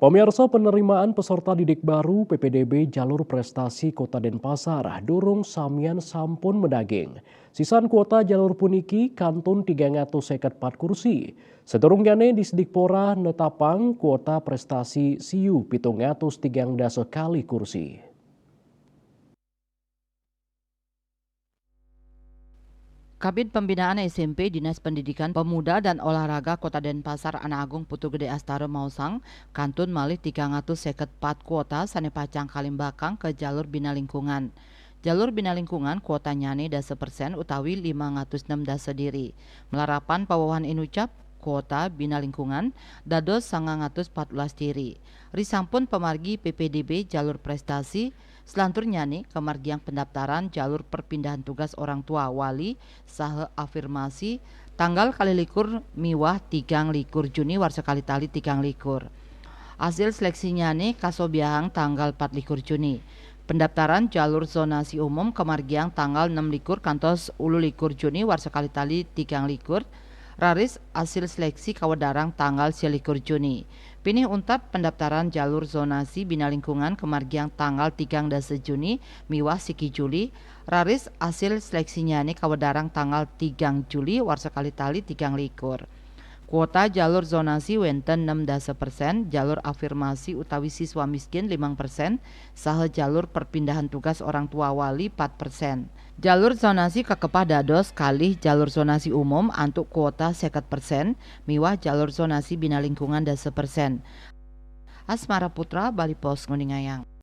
Pemirsa, penerimaan peserta didik baru PPDB Jalur Prestasi Kota Denpasar durung samian sampun medaging. Sisan kuota jalur puniki kantun 354 kursi. Sedurungyane di Sedikpora netapang kuota prestasi siu 730 kali kursi. Kabid Pembinaan SMP Dinas Pendidikan Pemuda dan Olahraga Kota Denpasar Ana Agung Putu Gede Astara Mausang kantun malih 354 kuota sanepacang kalimbakang ke jalur bina lingkungan. Jalur bina lingkungan kuota nyane 10% utawi 506 diri. Melarapan pawawan inucap kuota bina lingkungan dados 914 diri. Risampun pemargi PPDB jalur prestasi selantur nyani kemargiang pendaftaran jalur perpindahan tugas orang tua wali saha afirmasi tanggal kali likur miwah 3 Juni warsekali tali 3 Hasil seleksinya nih kasobiahang tanggal 4 Juni. Pendaftaran jalur zonasi umum kemargiang tanggal 6 kantos 10 Juni warsekali tali 3 Raris hasil seleksi kawadarang tanggal 1 Juni. Pinih untat pendaftaran jalur zonasi bina lingkungan kemargiang tanggal 13 Juni miwah siki Juli. Raris hasil seleksinya nih kawadarang tanggal 3 Juli warsekali tali 3 Kuota jalur zonasi wenten 16%, jalur afirmasi utawi siswa miskin 5%, saha jalur perpindahan tugas orang tua wali 4%. Jalur zonasi kakepah dados kalih jalur zonasi umum antuk kuota 50%, miwah jalur zonasi bina lingkungan 10%. Asmara Putra, Bali Pos Nguningayang.